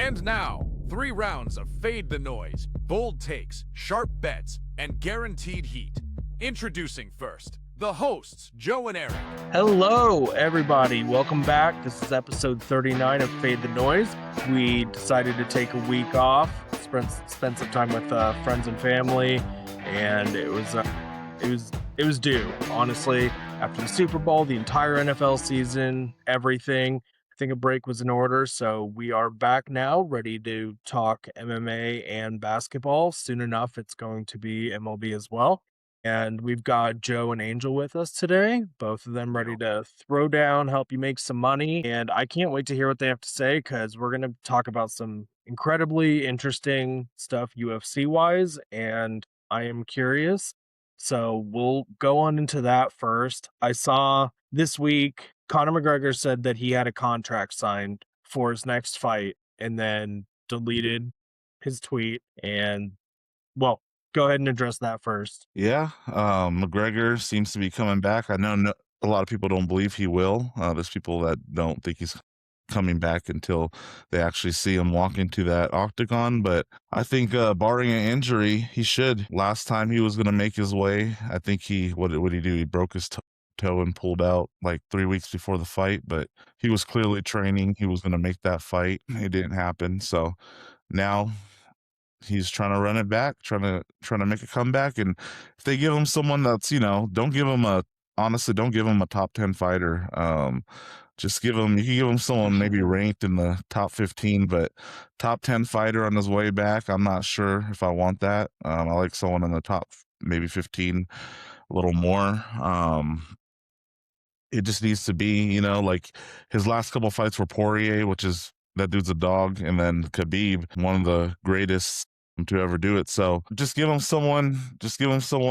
And now, 3 rounds of fade the noise, bold takes, sharp bets, and guaranteed heat. Introducing first, the hosts, Joe and Eric. Hello, everybody. Welcome back. This is episode 39 of Fade the Noise. We decided to take a week off, spend some time with friends and family, and it was due. Honestly, after the Super Bowl, the entire NFL season, everything. I think a break was in order, so we are back now, ready to talk MMA and basketball. Soon enough, it's going to be MLB as well. And we've got Joe and Angel with us today, both of them ready to throw down, help you make some money. And I can't wait to hear what they have to say, because we're going to talk about some incredibly interesting stuff UFC-wise, and I am curious. So we'll go on into that first. I saw this week Conor McGregor said that he had a contract signed for his next fight and then deleted his tweet. And, well, go ahead and address that first. Yeah, McGregor seems to be coming back. I know a lot of people don't believe he will. There's people that don't think he's coming back until they actually see him walk into that octagon. But I think, barring an injury, he should. Last time he was going to make his way, I think what did he do? He broke his toe and pulled out like 3 weeks before the fight. But he was clearly training. He was going to make that fight. It didn't happen. So now he's trying to run it back, trying to make a comeback. And if they give him someone that's, don't give him a top 10 fighter. You can give him someone maybe ranked in the top 15, but top 10 fighter on his way back, I'm not sure if I want that. I like someone in the top maybe 15 a little more. It just needs to be, like his last couple fights were Poirier, that dude's a dog, and then Khabib, one of the greatest to ever do it. So just give him someone.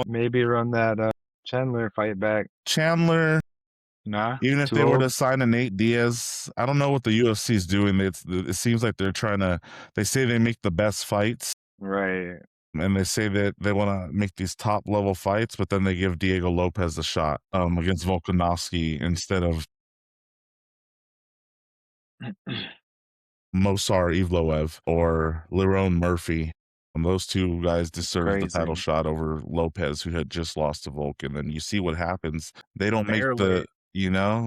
Maybe run that Chandler fight back. Chandler. Nah. Even if they were to sign a Nate Diaz, I don't know what the UFC is doing. It seems like they say they make the best fights. Right. And they say that they want to make these top level fights, but then they give Diego Lopez a shot against Volkanovski instead of Mosar Evloev or Lerone Murphy. And those two guys deserve the title shot over Lopez, who had just lost to Volk. And then you see what happens. They don't make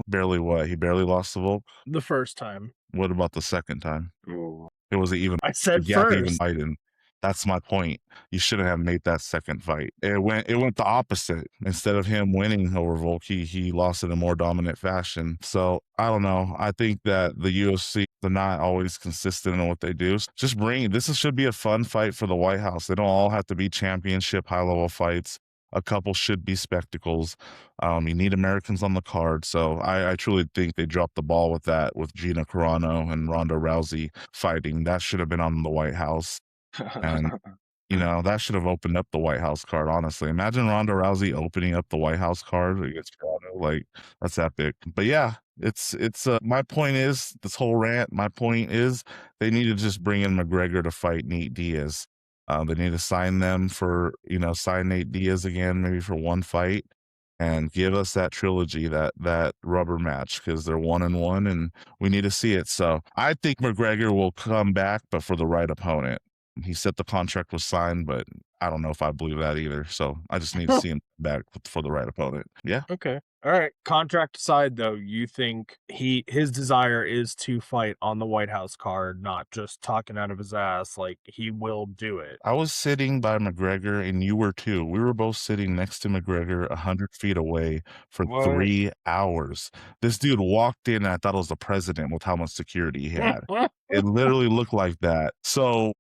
barely what? He barely lost to Volk? The first time. What about the second time? Ooh. It was even. I said first. Even Biden. That's my point. You shouldn't have made that second fight. It went the opposite. Instead of him winning over Volk, he lost in a more dominant fashion. So I don't know. I think that the UFC, they're not always consistent in what they do. This should be a fun fight for the White House. They don't all have to be championship high level fights. A couple should be spectacles. You need Americans on the card. So I truly think they dropped the ball with that, with Gina Carano and Ronda Rousey fighting. That should have been on the White House. And, that should have opened up the White House card, honestly. Imagine Ronda Rousey opening up the White House card against Carano. Like, that's epic. But yeah, my point is, this whole rant, my point is they need to just bring in McGregor to fight Nate Diaz. They need to sign Nate Diaz again, maybe for one fight, and give us that trilogy, that rubber match, because they're 1-1 and we need to see it. So I think McGregor will come back, but for the right opponent. He said the contract was signed, but I don't know if I believe that either. So I just need to see him back for the right opponent. Yeah. Okay. All right. Contract aside, though, you think his desire is to fight on the White House card, not just talking out of his ass? Like, he will do it. I was sitting by McGregor, and you were too. We were both sitting next to McGregor 100 feet away for 3 hours. This dude walked in, and I thought it was the president with how much security he had. It literally looked like that. So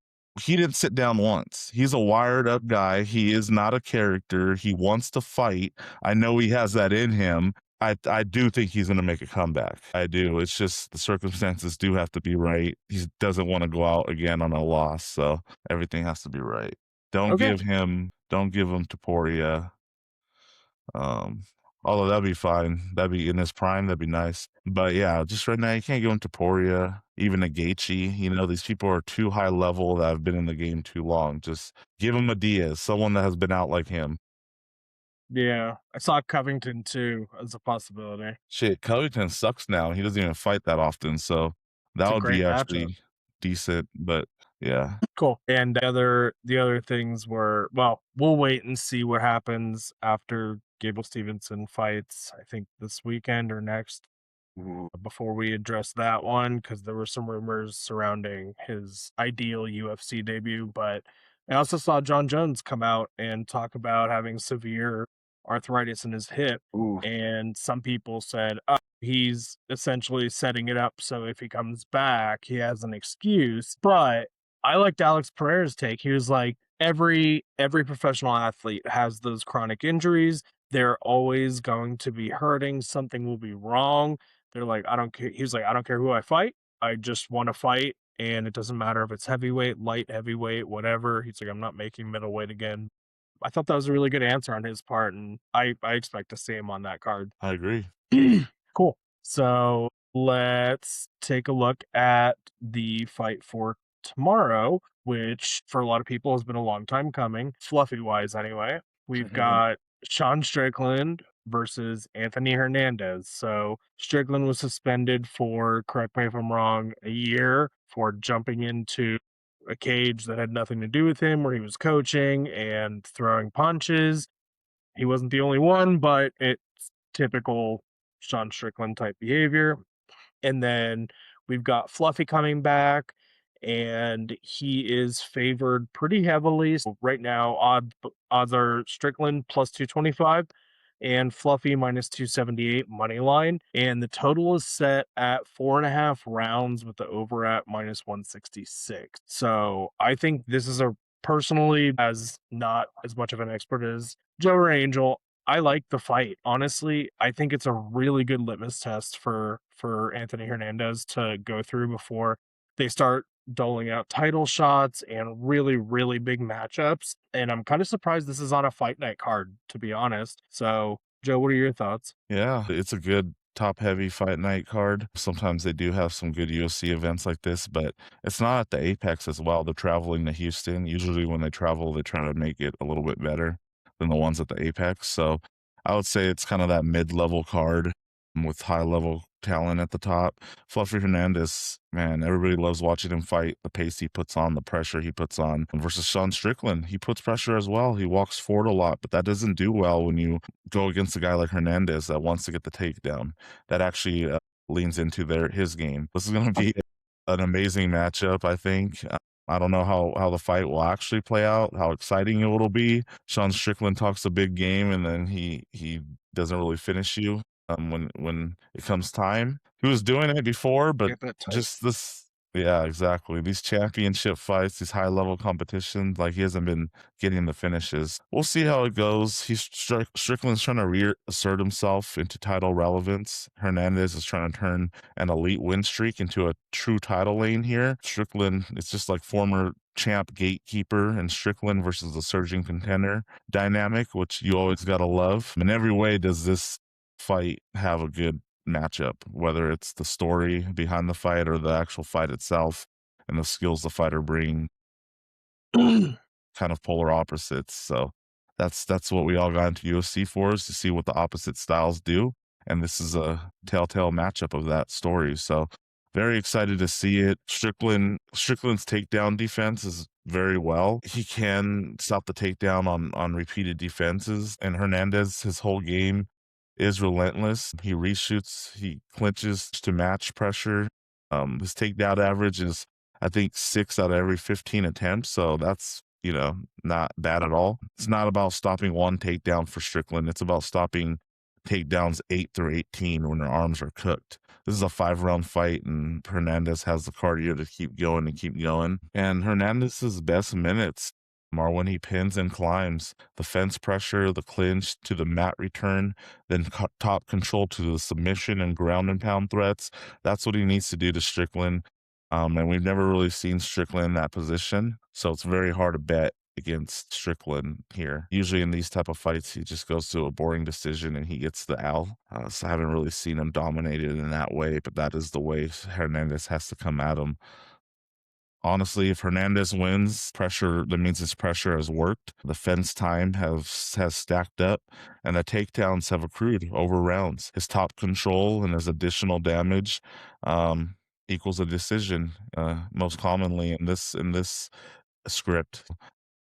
he didn't sit down once. He's a wired up guy. He is not a character. He wants to fight. I know he has that in him. I do think he's going to make a comeback. I do. It's just the circumstances do have to be right. He doesn't want to go out again on a loss. So everything has to be right. Don't give him to Poirier. Although that'd be fine. That'd be in his prime. That'd be nice. But yeah, just right now, you can't give him to Poirier, even a Gaethje. These people are too high level that have been in the game too long. Just give him a Diaz, someone that has been out like him. Yeah, I saw Covington too as a possibility. Shit, Covington sucks now. He doesn't even fight that often. So that would be actually decent, but yeah. Cool. And the other things were, well, we'll wait and see what happens after Gable Stevenson fights, I think this weekend or next, before we address that one, because there were some rumors surrounding his ideal UFC debut. But I also saw John Jones come out and talk about having severe arthritis in his hip. Ooh. And some people said, oh, he's essentially setting it up so if he comes back, he has an excuse. But I liked Alex Pereira's take. He was like, every professional athlete has those chronic injuries. They're always going to be hurting. Something will be wrong. They're like, I don't care. He's like, I don't care who I fight. I just want to fight. And it doesn't matter if it's heavyweight, light heavyweight, whatever. He's like, I'm not making middleweight again. I thought that was a really good answer on his part. And I expect to see him on that card. I agree. Cool. So let's take a look at the fight for tomorrow, which for a lot of people has been a long time coming, fluffy wise anyway. We've got Sean Strickland versus Anthony Hernandez. So Strickland was suspended for, correct me if I'm wrong, a year for jumping into a cage that had nothing to do with him, where he was coaching and throwing punches. He wasn't the only one, but it's typical Sean Strickland type behavior. And then we've got Fluffy coming back, and he is favored pretty heavily. So right now, odds are Strickland plus 225 and Fluffy minus 278 money line. And the total is set at 4.5 rounds with the over at minus 166. So I think this is personally, as not as much of an expert as Joe or Angel, I like the fight. Honestly, I think it's a really good litmus test for Anthony Hernandez to go through before they start doling out title shots and really, really big matchups. And I'm kind of surprised this is on a fight night card, to be honest. So, Joe, what are your thoughts? Yeah, it's a good top heavy fight night card. Sometimes they do have some good UFC events like this, but it's not at the Apex as well. They're traveling to Houston. Usually when they travel, they try to make it a little bit better than the ones at the Apex. So I would say it's kind of that mid-level card with high-level talent at the top. Fluffy Hernandez, man, everybody loves watching him fight. The pace he puts on, the pressure he puts on. Versus Sean Strickland, he puts pressure as well. He walks forward a lot, but that doesn't do well when you go against a guy like Hernandez that wants to get the takedown. That actually leans into his game. This is going to be an amazing matchup, I think. I don't know how the fight will actually play out, how exciting it will be. Sean Strickland talks a big game, and then he doesn't really finish you when it comes time. He was doing it before, but just this, yeah, exactly. These championship fights, these high-level competitions, like he hasn't been getting the finishes. We'll see how it goes. Strickland's trying to reassert himself into title relevance. Hernandez is trying to turn an elite win streak into a true title lane here. Strickland, it's just like former champ gatekeeper and Strickland versus the surging contender dynamic, which you always got to love. In every way does this fight have a good matchup, whether it's the story behind the fight or the actual fight itself and the skills the fighter bring. Kind of polar opposites. So that's what we all got into UFC for, is to see what the opposite styles do, and this is a telltale matchup of that story. So very excited to see it. Strickland's takedown defense is very well. He can stop the takedown on repeated defenses, and Hernandez, his whole game is relentless. He reshoots, he clinches to match pressure. His takedown average is, I think, 6 out of every 15 attempts. So that's, not bad at all. It's not about stopping one takedown for Strickland. It's about stopping takedowns 8 through 18 when their arms are cooked. This is a 5-round fight, and Hernandez has the cardio to keep going and keep going. And Hernandez's best minutes are when he pins and climbs. The fence pressure, the clinch to the mat return, then top control to the submission and ground and pound threats. That's what he needs to do to Strickland. And we've never really seen Strickland in that position. So it's very hard to bet against Strickland here. Usually in these type of fights, he just goes to a boring decision and he gets the L. So I haven't really seen him dominated in that way, but that is the way Hernandez has to come at him. Honestly, if Hernandez wins, that means his pressure has worked. The fence time has stacked up, and the takedowns have accrued over rounds. His top control and his additional damage, equals a decision, most commonly in this script.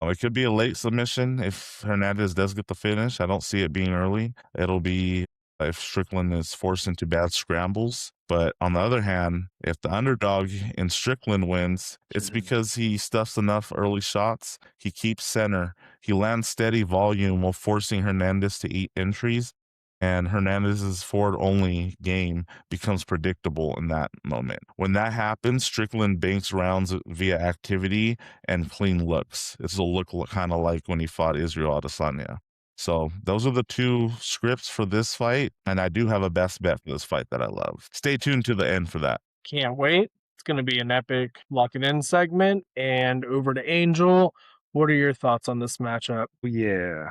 It could be a late submission if Hernandez does get the finish. I don't see it being early. It'll be if Strickland is forced into bad scrambles. But on the other hand, if the underdog in Strickland wins, it's because he stuffs enough early shots. He keeps center. He lands steady volume while forcing Hernandez to eat entries. And Hernandez's forward-only game becomes predictable in that moment. When that happens, Strickland banks rounds via activity and clean looks. It'll look kind of like when he fought Israel Adesanya. So those are the two scripts for this fight, and I do have a best bet for this fight that I love. Stay tuned to the end for that. Can't wait. It's going to be an epic lock it in segment. And over to Angel. What are your thoughts on this matchup? Yeah,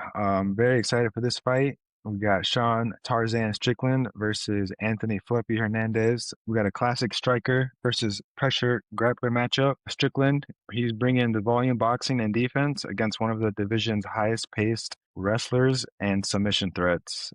very excited for this fight. We got Sean Tarzan Strickland versus Anthony Fluffy Hernandez. We got a classic striker versus pressure grappler matchup. Strickland, he's bringing the volume boxing and defense against one of the division's highest paced wrestlers and submission threats.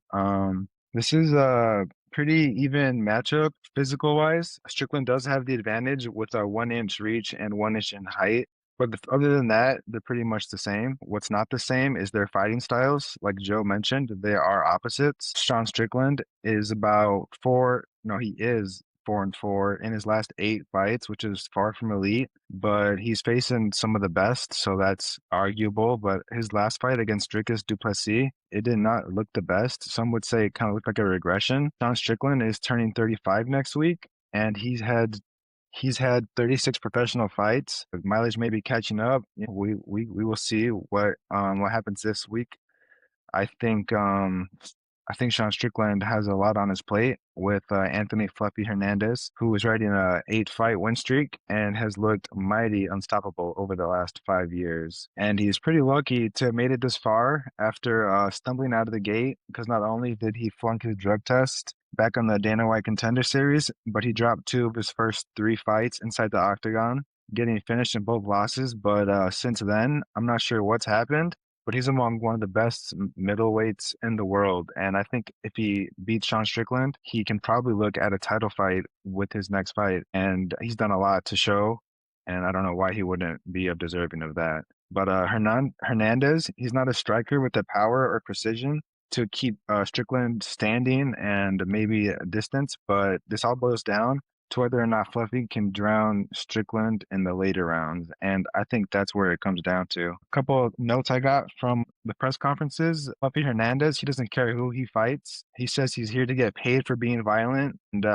This is a pretty even matchup physical wise. Strickland does have the advantage with a 1 inch reach and 1 inch in height. But other than that, they're pretty much the same. What's not the same is their fighting styles. Like Joe mentioned, they are opposites. Sean Strickland is he is 4-4 in his last 8 fights, which is far from elite, but he's facing some of the best, so that's arguable. But his last fight against Dricus du Plessis, it did not look the best. Some would say it kind of looked like a regression. Sean Strickland is turning 35 next week, and He's had 36 professional fights. The mileage may be catching up. We will see what happens this week. I think Sean Strickland has a lot on his plate with Anthony Fluffy Hernandez, who is riding a 8-fight win streak and has looked mighty unstoppable over the last 5 years. And he's pretty lucky to have made it this far after stumbling out of the gate, because not only did he flunk his drug test back on the Dana White Contender Series, but he dropped 2 of his first 3 fights inside the octagon, getting finished in both losses. But since then, I'm not sure what's happened, but he's among one of the best middleweights in the world. And I think if he beats Sean Strickland, he can probably look at a title fight with his next fight. And he's done a lot to show, and I don't know why he wouldn't be deserving of that. But Hernandez, he's not a striker with the power or precision to keep Strickland standing and maybe a distance, but this all boils down to whether or not Fluffy can drown Strickland in the later rounds. And I think that's where it comes down to. A couple of notes I got from the press conferences. Fluffy Hernandez, he doesn't care who he fights. He says he's here to get paid for being violent. And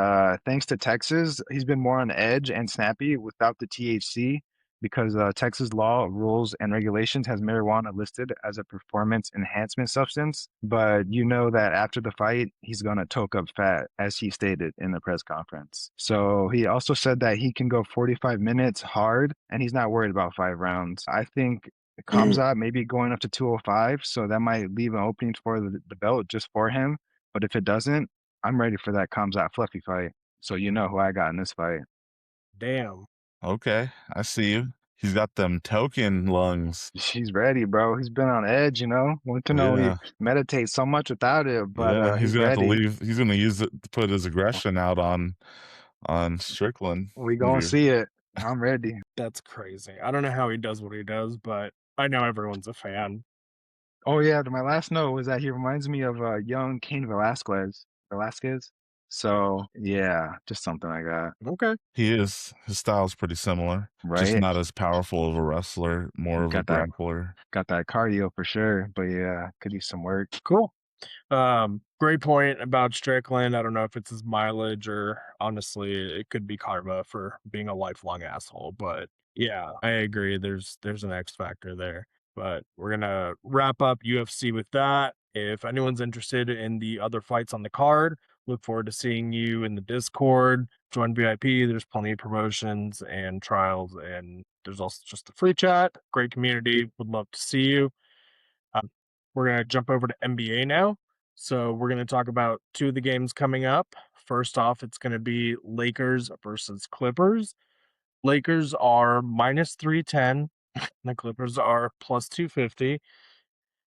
thanks to Texas, he's been more on edge and snappy without the THC, because Texas law, rules, and regulations has marijuana listed as a performance enhancement substance. But you know that after the fight, he's going to toke up fat, as he stated in the press conference. So he also said that he can go 45 minutes hard, and he's not worried about 5 rounds. I think Kamzat maybe going up to 205, so that might leave an opening for the belt just for him. But if it doesn't, I'm ready for that Kamzat Fluffy fight. So you know who I got in this fight. Damn. Okay, I see you. He's got them token lungs. He's ready, bro. He's been on edge, One can only meditate so much without it, but he's he's gonna have to ready. leave. He's gonna use it to put his aggression out on Strickland. We gonna see it. I'm ready. That's crazy. I don't know how he does what he does, but I know everyone's a fan. Oh yeah, my last note was that he reminds me of young Cain Velasquez. So yeah, just something like that. Okay. He is. His style's pretty similar. Right. Just not as powerful of a wrestler, more of a grappler. Got that cardio for sure, but yeah, could use some work. Cool. Great point about Strickland. I don't know if it's his mileage or honestly it could be karma for being a lifelong asshole, but yeah, I agree. There's an X factor there. But we're gonna wrap up UFC with that. If anyone's interested in the other fights on the card, look forward to seeing you in the Discord. Join VIP. There's plenty of promotions and trials, and there's also just a free chat. Great community. Would love to see you. We're going to jump over to NBA now. So we're going to talk about 2 of the games coming up. First off, it's going to be Lakers versus Clippers. Lakers are minus 310. The Clippers are plus 250.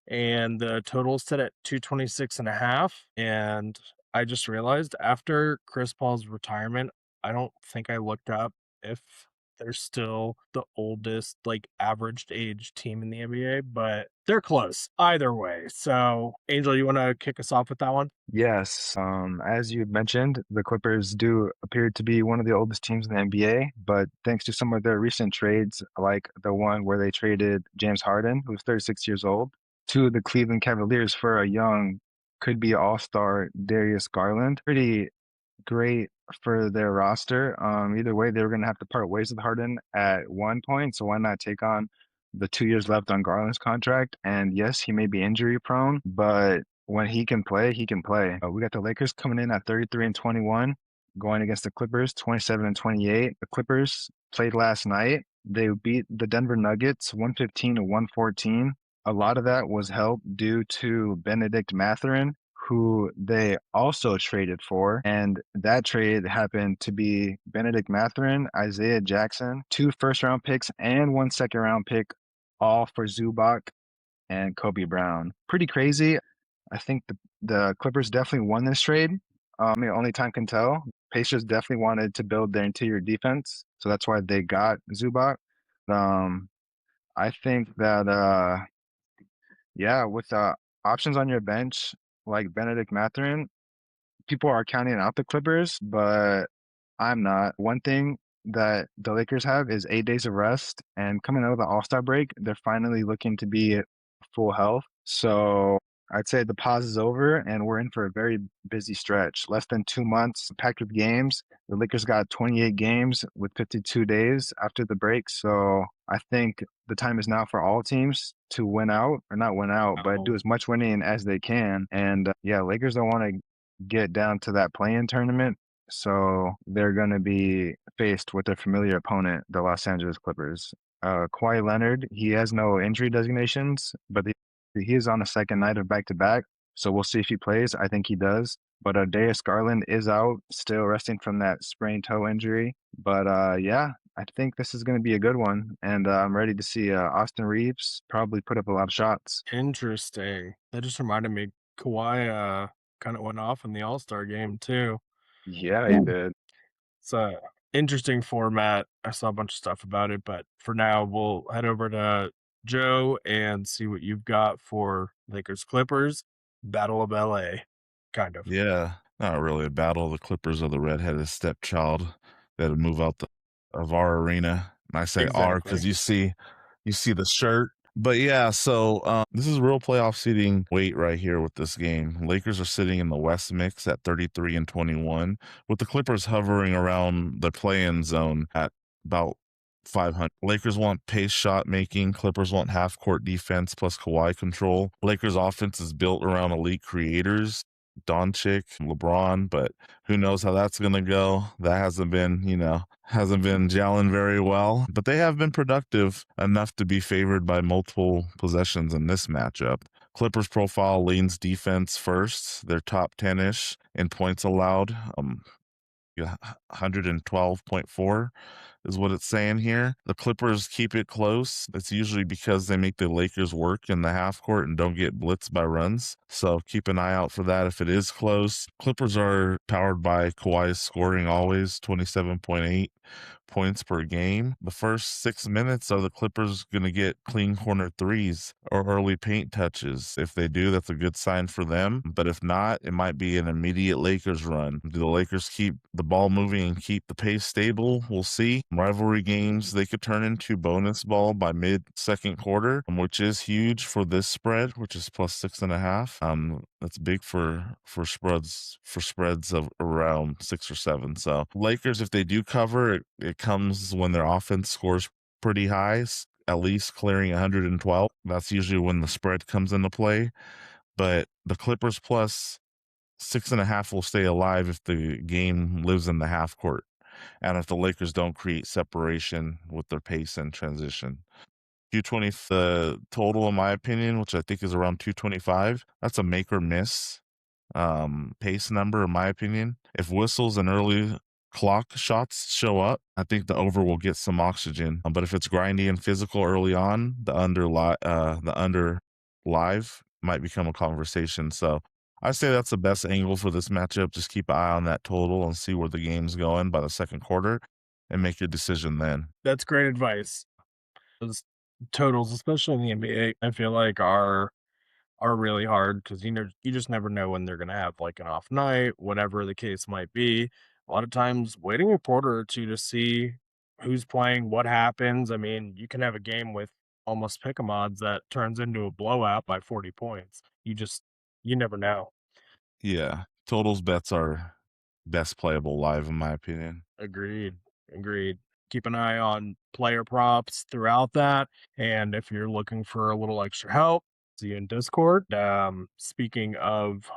And the total is set at 226.5. And I just realized after Chris Paul's retirement, I don't think I looked up if they're still the oldest, like, averaged age team in the NBA, but they're close either way. So, Angel, you want to kick us off with that one? Yes, as you mentioned, the Clippers do appear to be one of the oldest teams in the NBA, but thanks to some of their recent trades, like the one where they traded James Harden, who's 36 years old, to the Cleveland Cavaliers for a young, could be all-star Darius Garland. Pretty great for their roster. Either way, they were going to have to part ways with Harden at one point, so why not take on the 2 years left on Garland's contract? And yes, he may be injury prone, but when he can play, he can play. We got the Lakers coming in at 33-21, going against the Clippers 27-28. The Clippers played last night. They beat the Denver Nuggets 115-114. A lot of that was helped due to Benedict Mathurin, who they also traded for. And that trade happened to be Benedict Mathurin, Isaiah Jackson, 2 first-round picks, and 1 second-round pick, all for Zubac and Kobe Brown. Pretty crazy. I think the Clippers definitely won this trade. Only time can tell. Pacers definitely wanted to build their interior defense, so that's why they got Zubac. I think that yeah, with options on your bench like Benedict Mathurin, people are counting out the Clippers, but I'm not. One thing that the Lakers have is 8 days of rest, and coming out of the All-Star break, they're finally looking to be at full health. So I'd say the pause is over, and we're in for a very busy stretch. Less than 2 months, packed with games. The Lakers got 28 games with 52 days after the break. So I think the time is now for all teams to win out, or not win out, but do as much winning as they can. And yeah, Lakers don't want to get down to that play-in tournament. So they're going to be faced with their familiar opponent, the Los Angeles Clippers. Kawhi Leonard, he has no injury designations, but he is on the second night of back-to-back. So we'll see if he plays. I think he does. But Darius Garland is out, still resting from that sprained toe injury. But yeah, I think this is going to be a good one. And I'm ready to see Austin Reeves probably put up a lot of shots. Interesting. That just reminded me, Kawhi kind of went off in the All-Star game too. Yeah, he did. It's a interesting format. I saw a bunch of stuff about it, but for now, we'll head over to Joe and see what you've got for Lakers Clippers Battle of LA, kind of. Yeah, not really a battle. The Clippers are the redheaded stepchild that would move out of our arena. And I say our because Exactly. you see the shirt. But yeah, so this is real playoff seeding weight right here with this game. Lakers are sitting in the West mix at 33-21, with the Clippers hovering around the play-in zone at about 500. Lakers want pace shot making. Clippers want half court defense plus Kawhi control. Lakers offense is built around elite creators, Doncic, LeBron, but who knows how that's going to go. That hasn't been gelling very well, but they have been productive enough to be favored by multiple possessions in this matchup. Clippers profile leans defense first. They're top 10-ish in points allowed. 112.4 is what it's saying here. The Clippers keep it close. It's usually because they make the Lakers work in the half court and don't get blitzed by runs. So keep an eye out for that if it is close. Clippers are powered by Kawhi's scoring always, 27.8 points per game. The first 6 minutes are the Clippers going to get clean corner threes or early paint touches. If they do, that's a good sign for them. But if not, it might be an immediate Lakers run. Do the Lakers keep the ball moving and keep the pace stable? We'll see. Rivalry games, they could turn into bonus ball by mid-second quarter, which is huge for this spread, which is plus 6.5. That's big for spreads of around 6 or 7. So Lakers, if they do cover, it comes when their offense scores pretty high, at least clearing 112. That's usually when the spread comes into play. But the Clippers plus 6.5 will stay alive if the game lives in the half court, and if the Lakers don't create separation with their pace and transition. 220 the total, in my opinion, which I think is around 225. That's a make or miss pace number, in my opinion. If whistles and early clock shots show up, I think the over will get some oxygen. But if it's grindy and physical early on, the under live might become a conversation. So I say that's the best angle for this matchup. Just keep an eye on that total and see where the game's going by the second quarter and make your decision then. That's great advice. Those totals, especially in the NBA, I feel like are really hard because you just never know when they're gonna have like an off night, whatever the case might be. A lot of times, waiting a quarter or two to see who's playing, what happens. I mean, you can have a game with almost pick 'em odds that turns into a blowout by 40 points. You never know. Yeah, totals bets are best playable live in my opinion. Agreed. Agreed. Keep an eye on player props throughout that. And if you're looking for a little extra help, see you in Discord. Speaking of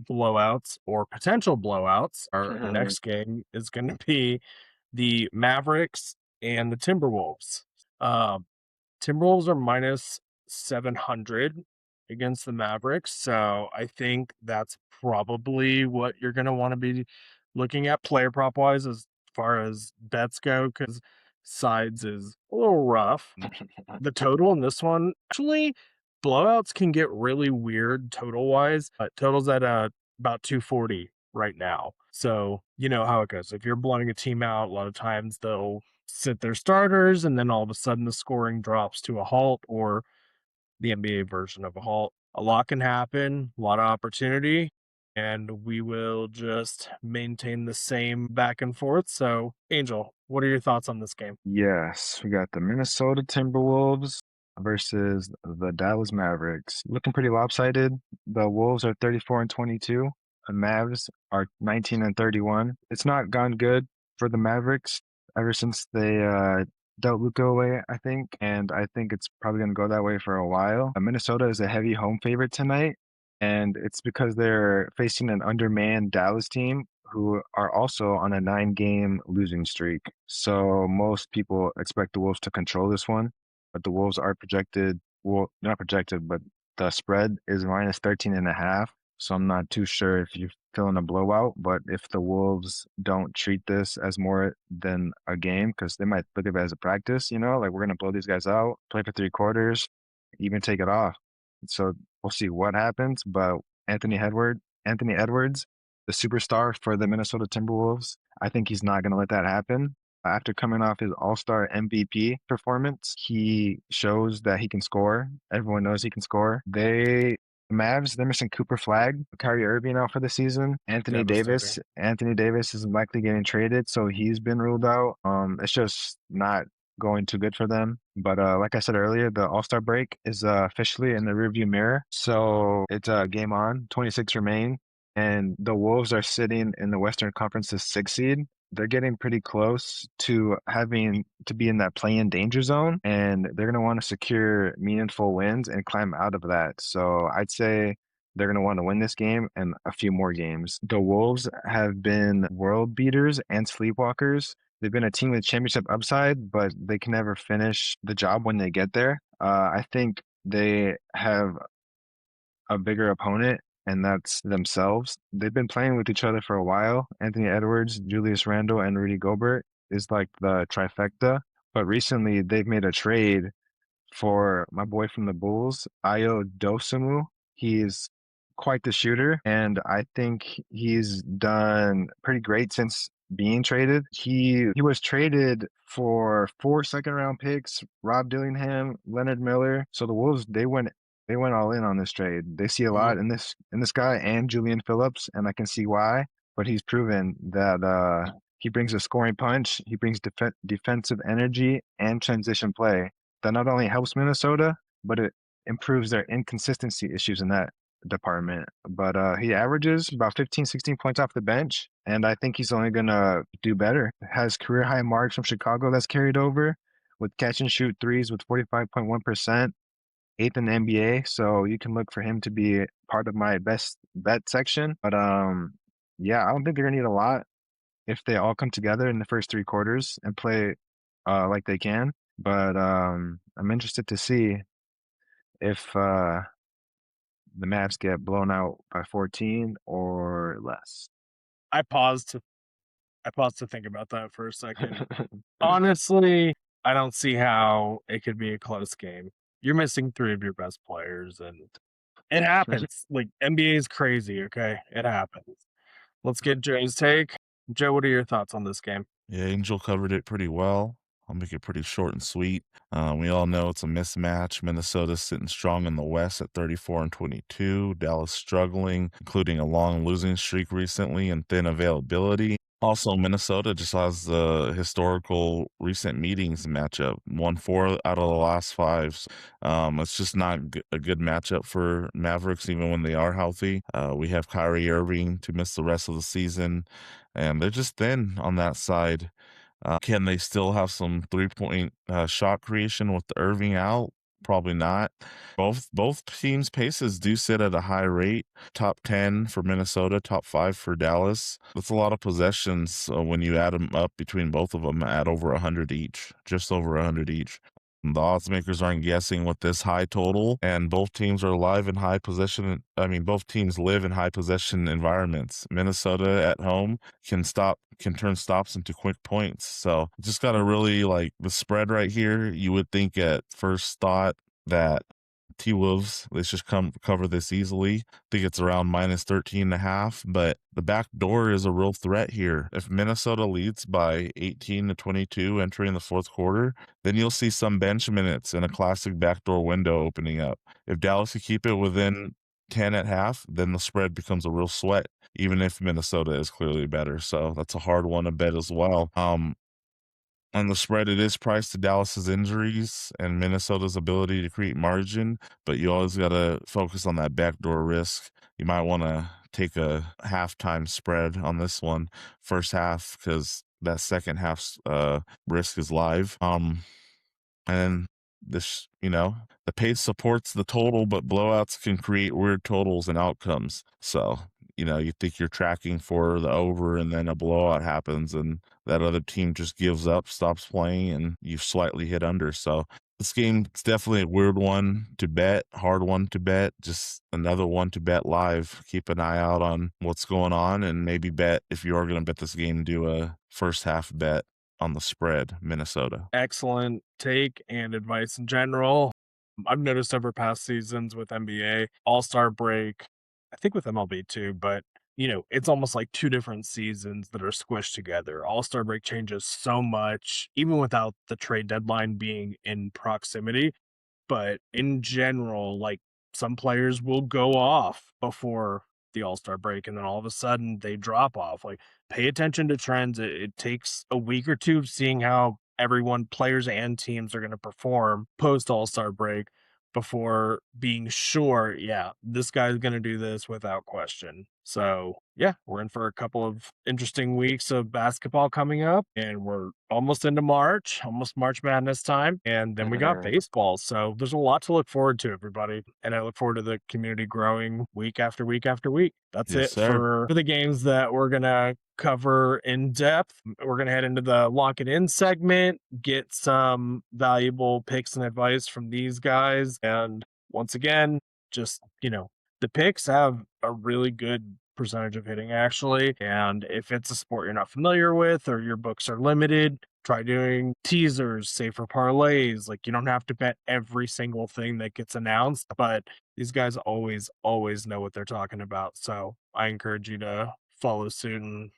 blowouts or potential blowouts, our next game is going to be the Mavericks and the Timberwolves. Um, Timberwolves are minus 700 against the Mavericks. So I think that's probably what you're going to want to be looking at player prop wise as far as bets go, because sides is a little rough. The total in this one, actually, blowouts can get really weird total wise. Total's at about 240 right now. So you know how it goes. If you're blowing a team out, a lot of times they'll sit their starters and then all of a sudden the scoring drops to a halt, or the NBA version of a halt. A lot can happen, a lot of opportunity, and we will just maintain the same back and forth. So, Angel, what are your thoughts on this game? Yes, we got the Minnesota Timberwolves versus the Dallas Mavericks. Looking pretty lopsided. The Wolves are 34 and 22. The Mavs are 19 and 31. It's not gone good for the Mavericks ever since they dealt Luka away, I think, and I think it's probably going to go that way for a while. Minnesota is a heavy home favorite tonight, and it's because they're facing an undermanned Dallas team who are also on a 9-game losing streak. So most people expect the Wolves to control this one, but the Wolves are projected, well, not projected, but the spread is minus 13.5. So I'm not too sure if you're feeling a blowout, but if the Wolves don't treat this as more than a game, because they might look at it as a practice, like we're gonna blow these guys out, play for 3 quarters, even take it off. So we'll see what happens. But Anthony Edwards, the superstar for the Minnesota Timberwolves, I think he's not gonna let that happen. After coming off his All-Star MVP performance, he shows that he can score. Everyone knows he can score. Mavs, they're missing Cooper Flag, Kyrie Irving out for the season. Anthony Davis is likely getting traded, so he's been ruled out. It's just not going too good for them. But like I said earlier, the All-Star break is officially in the rearview mirror. So it's game on, 26 remain, and the Wolves are sitting in the Western Conference's 6th seed. They're getting pretty close to having to be in that play-in danger zone, and they're going to want to secure meaningful wins and climb out of that. So I'd say they're going to want to win this game and a few more games. The Wolves have been world beaters and sleepwalkers. They've been a team with championship upside, but they can never finish the job when they get there. I think they have a bigger opponent, and that's themselves. They've been playing with each other for a while. Anthony Edwards, Julius Randle, and Rudy Gobert is like the trifecta. But recently, they've made a trade for my boy from the Bulls, Ayo Dosunmu. He's quite the shooter, and I think he's done pretty great since being traded. He was traded for 4 second-round picks, Rob Dillingham, Leonard Miller. So the Wolves, they went all in on this trade. They see a lot in this guy and Julian Phillips, and I can see why. But he's proven that he brings a scoring punch, he brings defensive energy and transition play that not only helps Minnesota, but it improves their inconsistency issues in that department. But he averages about 15, 16 points off the bench, and I think he's only going to do better. Has career high marks from Chicago that's carried over with catch and shoot threes with 45.1%, 8th in the NBA. So you can look for him to be part of my best bet section. But yeah, I don't think they're going to need a lot if they all come together in the first 3 quarters and play like they can. But I'm interested to see if the Mavs get blown out by 14 or less. I paused to think about that for a second. Honestly, I don't see how it could be a close game. You're missing 3 of your best players, and It happens. Like, NBA is crazy, okay? It happens. Let's get Joe's take. Joe, what are your thoughts on this game? Yeah, Angel covered it pretty well. I'll make it pretty short and sweet. We all know it's a mismatch. Minnesota's sitting strong in the West at 34-22. Dallas struggling, including a long losing streak recently and thin availability. Also, Minnesota just has the historical recent meetings matchup. Won 4 out of the last 5. It's just not a good matchup for Mavericks, even when they are healthy. We have Kyrie Irving to miss the rest of the season, and they're just thin on that side. Can they still have some 3-point shot creation with Irving out? Probably not. Both teams' paces do sit at a high rate. Top 10 for Minnesota, top 5 for Dallas. That's a lot of possessions when you add them up between both of them at over 100 each, just over 100 each. The odds makers aren't guessing with this high total, and both teams are live in high possession. I mean, both teams live in high possession environments. Minnesota at home can turn stops into quick points. So just got to really like the spread right here. You would think at first thought that T-Wolves, they should cover this easily. I think it's around minus 13.5, but the back door is a real threat here. If Minnesota leads by 18-22 entering the fourth quarter, then you'll see some bench minutes and a classic backdoor window opening up. If Dallas can keep it within 10 at half, then the spread becomes a real sweat, even if Minnesota is clearly better. So that's a hard one to bet as well. On the spread, it is priced to Dallas's injuries and Minnesota's ability to create margin, but you always got to focus on that backdoor risk. You might want to take a halftime spread on this one, first half, because that second half's risk is live. And this, the pace supports the total, but blowouts can create weird totals and outcomes. So, you think you're tracking for the over and then a blowout happens and that other team just gives up, stops playing, and you slightly hit under. So this game is definitely a weird one to bet, hard one to bet, just another one to bet live. Keep an eye out on what's going on and maybe bet, if you are going to bet this game, do a first half bet on the spread, Minnesota. Excellent take and advice in general. I've noticed over past seasons with NBA, All-Star break, I think with MLB too, but it's almost like 2 different seasons that are squished together. All-Star break changes so much, even without the trade deadline being in proximity. But in general, like, some players will go off before the All-Star break, and then all of a sudden they drop off. Like, pay attention to trends. It takes a week or 2 of seeing how everyone, players and teams, are going to perform post All-Star break before being sure, yeah, this guy's going to do this without question. So, yeah, we're in for a couple of interesting weeks of basketball coming up, and we're almost into March, almost March Madness time, and then we got baseball. So there's a lot to look forward to, everybody, and I look forward to the community growing week after week after week. That's Yes, it sir. for the games that we're going to cover in depth. We're going to head into the lock it in segment, get some valuable picks and advice from these guys. And once again, just, the picks have a really good percentage of hitting, actually. And if it's a sport you're not familiar with or your books are limited, try doing teasers, safer parlays. Like, you don't have to bet every single thing that gets announced, but these guys always know what they're talking about. So I encourage you to follow suit and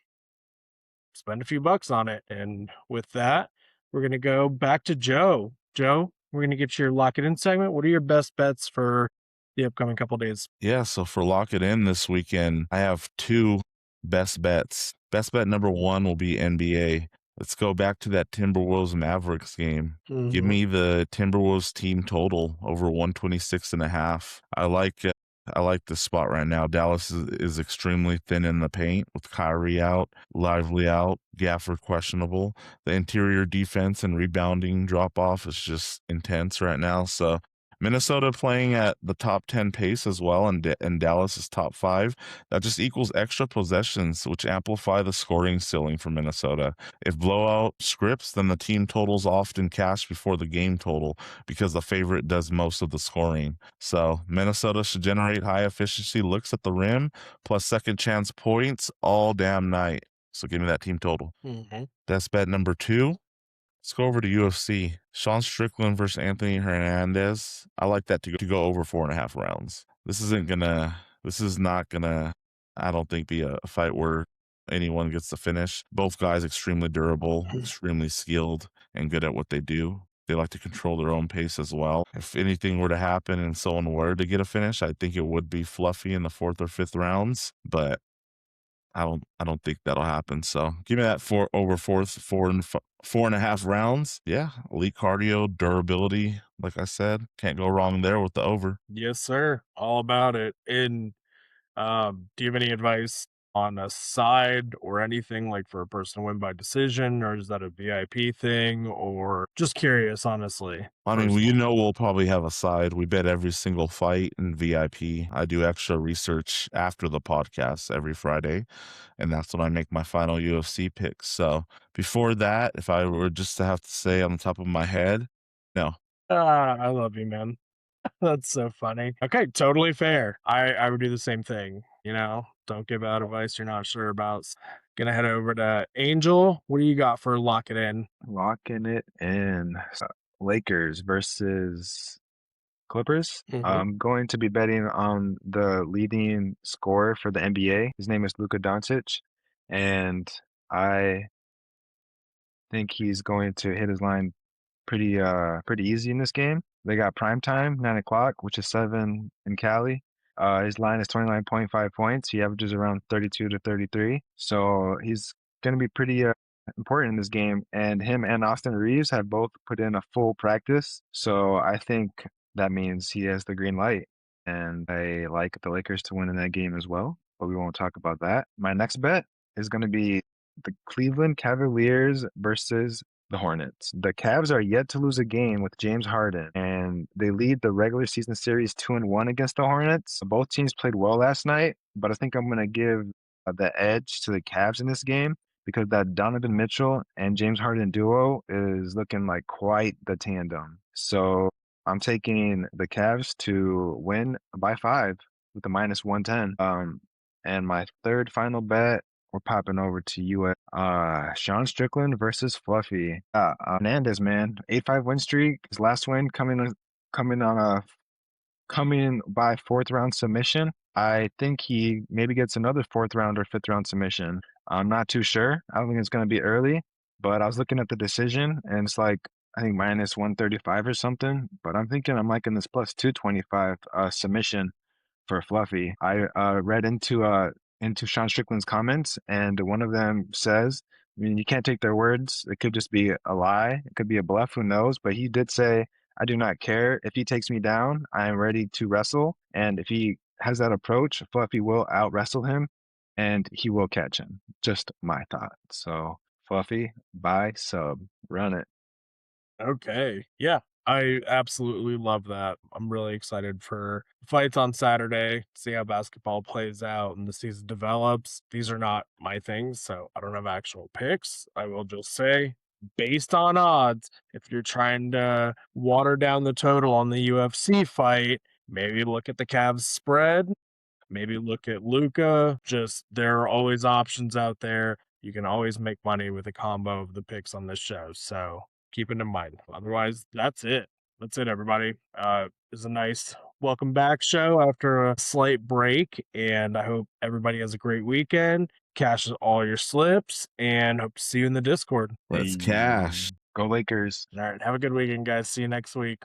spend a few bucks on it. And with that, we're going to go back to Joe. Joe, we're going to get your lock it in segment. What are your best bets for the upcoming couple days? Yeah, so for Lock It In this weekend, I have 2 best bets. Best bet number 1 will be NBA. Let's go back to that Timberwolves Mavericks game. Give me the Timberwolves team total over 126.5. I like this spot right now. Dallas is extremely thin in the paint with Kyrie out, Lively out, Gafford questionable. The interior defense and rebounding drop off is just intense right now. So Minnesota playing at the top 10 pace as well, and Dallas is top 5. That just equals extra possessions, which amplify the scoring ceiling for Minnesota. If blowout scripts, then the team totals often cash before the game total because the favorite does most of the scoring. So Minnesota should generate high efficiency looks at the rim plus second chance points all damn night. So give me that team total. That's bet number 2. Let's go over to UFC. Sean Strickland versus Anthony Hernandez. I like that to go over 4.5 rounds. This is not gonna, I don't think, be a fight where anyone gets the finish. Both guys extremely durable, extremely skilled, and good at what they do. They like to control their own pace as well. If anything were to happen and someone were to get a finish, I think it would be Fluffy in the 4th or 5th rounds, but I don't think that'll happen. So give me that 4.5 rounds. Yeah, elite cardio, durability. Like I said, can't go wrong there with the over. Yes, sir. All about it. And do you have any advice on a side or anything like for a person to win by decision, or is that a VIP thing, or just curious, honestly? I mean, personally. we'll probably have a side. We bet every single fight in VIP. I do extra research after the podcast every Friday, and that's when I make my final UFC picks. So before that, if I were just to have to say on the top of my head, no. I love you, man. That's so funny. Okay, totally fair. I would do the same thing. Don't give out advice you're not sure about. Gonna head over to Angel. What do you got for lock it in? Locking it in. Lakers versus Clippers. Mhm. I'm going to be betting on the leading scorer for the NBA. His name is Luka Doncic, and I think he's going to hit his line pretty easy in this game. They got prime time, 9 o'clock, which is 7 in Cali. His line is 29.5 points. He averages around 32 to 33. So he's going to be pretty important in this game. And him and Austin Reeves have both put in a full practice. So I think that means he has the green light. And I like the Lakers to win in that game as well. But we won't talk about that. My next bet is going to be the Cleveland Cavaliers versus the Hornets. The Cavs are yet to lose a game with James Harden, and they lead the regular season series 2-1 against the Hornets. Both teams played well last night, but I think I'm going to give the edge to the Cavs in this game because that Donovan Mitchell and James Harden duo is looking like quite the tandem. So I'm taking the Cavs to win by 5 with the minus 110. And my third final bet, we're popping over to US. Sean Strickland versus Fluffy. Hernandez, man, 8-5 win streak. His last win coming by 4th round submission. I think he maybe gets another 4th round or 5th round submission. I'm not too sure. I don't think it's going to be early, but I was looking at the decision and it's like I think minus 135 or something. But I'm thinking I'm liking this plus 225 submission for Fluffy. I read into Sean Strickland's comments, and one of them says, I mean, you can't take their words. It could just be a lie. It could be a bluff. Who knows? But he did say, "I do not care if he takes me down. I am ready to wrestle, and if he has that approach, Fluffy will out wrestle him, and he will catch him." Just my thought. So Fluffy, buy sub, run it. Okay. Yeah. I absolutely love that. I'm really excited for fights on Saturday, see how basketball plays out and the season develops. These are not my things, so I don't have actual picks. I will just say, based on odds, if you're trying to water down the total on the UFC fight, maybe look at the Cavs spread. Maybe look at Luca. Just there are always options out there. You can always make money with a combo of the picks on this show. So keep it in mind. Otherwise, that's it. That's it, everybody. It's a nice welcome back show after a slight break. And I hope everybody has a great weekend, cashes all your slips, and hope to see you in the Discord. Let's cash. Go Lakers. All right. Have a good weekend, guys. See you next week.